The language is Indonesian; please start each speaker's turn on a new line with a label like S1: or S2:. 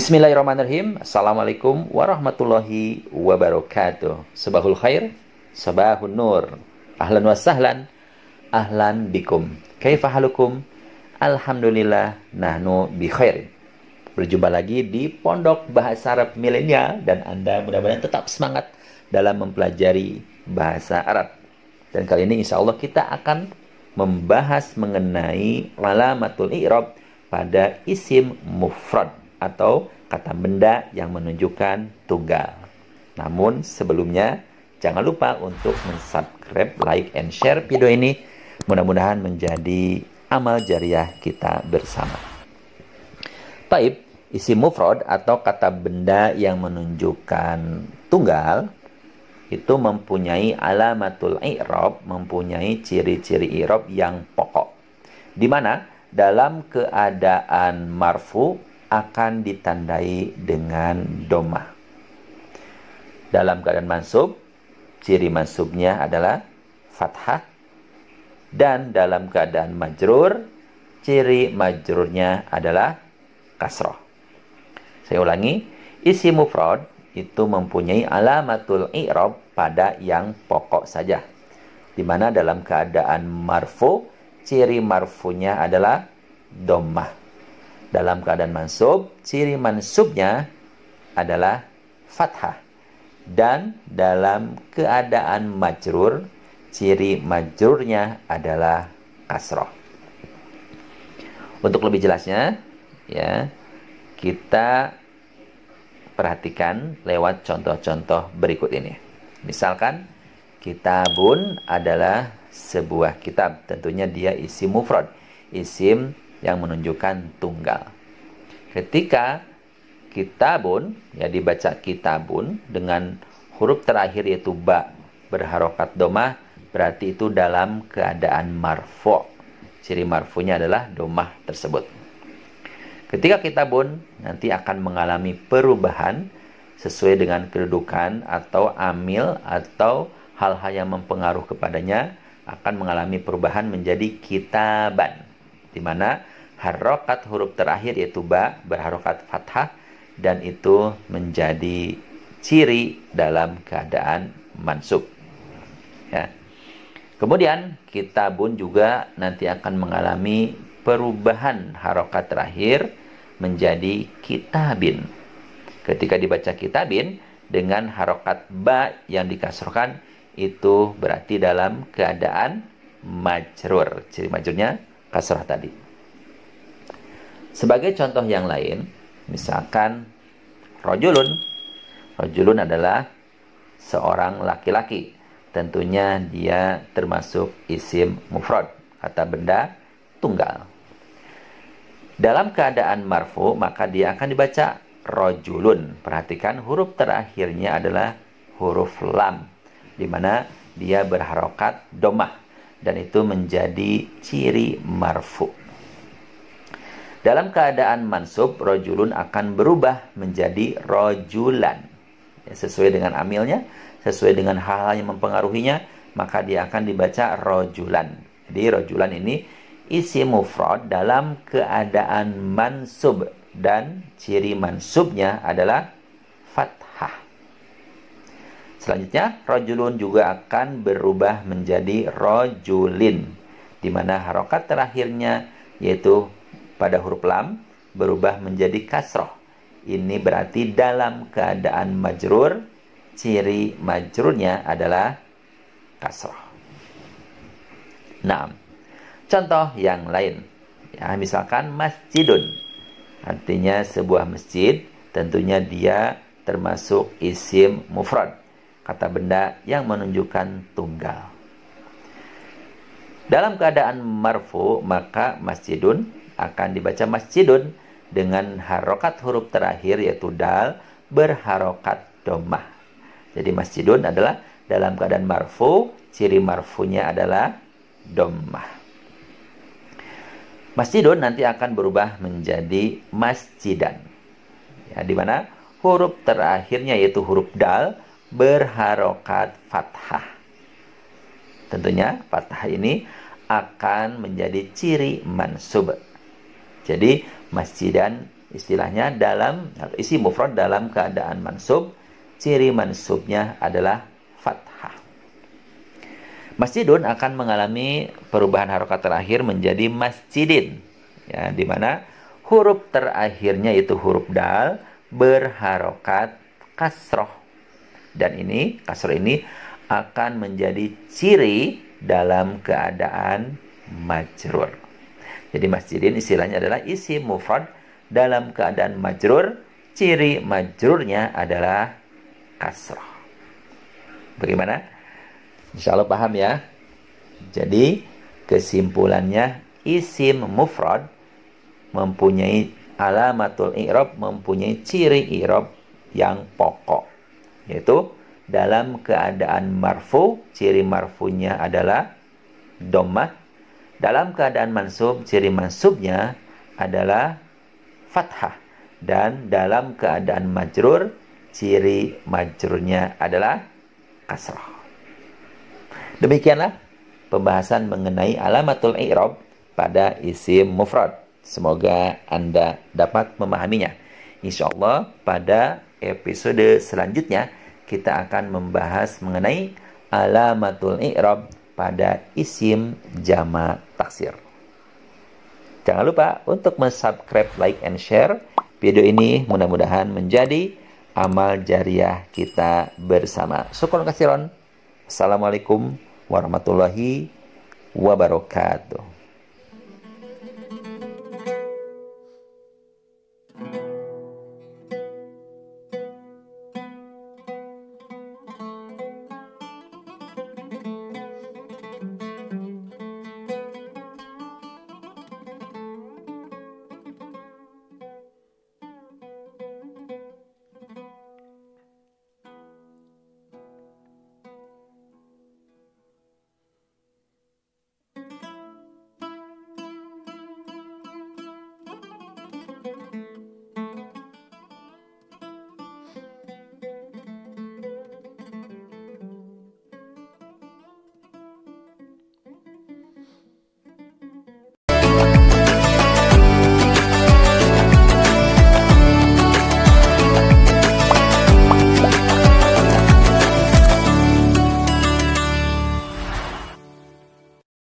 S1: Bismillahirrahmanirrahim. Assalamualaikum warahmatullahi wabarakatuh. Sabahul khair, sabahun nur. Ahlan wa sahlan, ahlan bikum. Kaifa halukum? Alhamdulillah, nahnu bi khairin. Berjumpa lagi di Pondok Bahasa Arab Milenial dan Anda mudah-mudahan tetap semangat dalam mempelajari bahasa Arab. Dan kali ini insya Allah kita akan membahas mengenai alamatul i'rab pada isim mufrad atau kata benda yang menunjukkan tunggal. Namun sebelumnya jangan lupa untuk subscribe, like, and share video ini. Mudah-mudahan menjadi amal jariah kita bersama. Taib, isim mufrad atau kata benda yang menunjukkan tunggal itu mempunyai alamatul i'rab, mempunyai ciri-ciri i'rab yang pokok. Di mana dalam keadaan marfu akan ditandai dengan domah. Dalam keadaan mansub, ciri mansubnya adalah fathah. Dan dalam keadaan majrur, ciri majrurnya adalah kasroh. Saya ulangi, isim mufrad itu mempunyai alamatul i'rab pada yang pokok saja. Di mana dalam keadaan marfu, ciri marfunya adalah domah. Dalam keadaan mansub, ciri mansubnya adalah fathah. Dan dalam keadaan majrur, ciri majrurnya adalah kasroh. Untuk lebih jelasnya, ya, kita perhatikan lewat contoh-contoh berikut ini. Misalkan, kitabun adalah sebuah kitab. Tentunya dia isim mufrad, isim yang menunjukkan tunggal. Ketika kitabun, ya dibaca kitabun dengan huruf terakhir yaitu ba berharokat domah, berarti itu dalam keadaan marfu. Ciri marfunya adalah domah tersebut. Ketika kitabun nanti akan mengalami perubahan sesuai dengan kedudukan atau amil atau hal-hal yang mempengaruhi kepadanya, akan mengalami perubahan menjadi kitaban, di mana harokat huruf terakhir yaitu ba berharokat fathah dan itu menjadi ciri dalam keadaan mansub. Ya. Kemudian kitabun juga nanti akan mengalami perubahan harokat terakhir menjadi kitabin. Ketika dibaca kitabin dengan harokat ba yang dikasrohkan, itu berarti dalam keadaan majrur. Ciri majrurnya kasrah tadi. Sebagai contoh yang lain, misalkan rojulun. Rojulun adalah seorang laki-laki. Tentunya dia termasuk isim mufrad, kata benda tunggal. Dalam keadaan marfu, maka dia akan dibaca rojulun. Perhatikan huruf terakhirnya adalah huruf lam, di mana dia berharokat domah dan itu menjadi ciri marfu. Dalam keadaan mansub, rojulun akan berubah menjadi rojulan. Ya, sesuai dengan amilnya, sesuai dengan hal-hal yang mempengaruhinya, maka dia akan dibaca rojulan. Jadi rojulan ini isim mufrad dalam keadaan mansub dan ciri mansubnya adalah fathah. Selanjutnya, rojulun juga akan berubah menjadi rojulin, di mana harokat terakhirnya yaitu pada huruf lam berubah menjadi kasroh. Ini berarti dalam keadaan majrur, ciri majrurnya adalah kasroh. Nah, contoh yang lain, ya, misalkan masjidun, artinya sebuah masjid. Tentunya dia termasuk isim mufrad, kata benda yang menunjukkan tunggal. Dalam keadaan marfu, maka masjidun akan dibaca masjidun dengan harokat huruf terakhir yaitu dal berharokat domah. Jadi masjidun adalah dalam keadaan marfu, ciri marfunya adalah domah. Masjidun nanti akan berubah menjadi masjidan, ya, di mana huruf terakhirnya yaitu huruf dal berharokat fathah. Tentunya fathah ini akan menjadi ciri mansub. Jadi masjidan istilahnya dalam isim mufrad dalam keadaan mansub, ciri mansubnya adalah fathah. Masjidun akan mengalami perubahan harokat terakhir menjadi masjidin, ya, di mana huruf terakhirnya itu huruf dal berharokat kasroh, dan ini kasroh ini akan menjadi ciri dalam keadaan majrur. Jadi masjidin istilahnya adalah isim mufrad dalam keadaan majrur, ciri majrurnya adalah kasroh. Bagaimana? Insya Allah paham ya. Jadi kesimpulannya, isim mufrad mempunyai alamatul i'rab, mempunyai ciri i'rab yang pokok, yaitu dalam keadaan marfu, ciri marfunya adalah dhammah. Dalam keadaan mansub, ciri mansubnya adalah fathah. Dan dalam keadaan majrur, ciri majrurnya adalah kasrah. Demikianlah pembahasan mengenai alamatul i'rab pada isim mufrad. Semoga Anda dapat memahaminya. Insyaallah pada episode selanjutnya kita akan membahas mengenai alamatul i'rab pada isim jama' taksir. Jangan lupa untuk subscribe, like, and share video ini. Mudah-mudahan menjadi amal jariah kita bersama. Syukron katsiron. Assalamualaikum warahmatullahi wabarakatuh.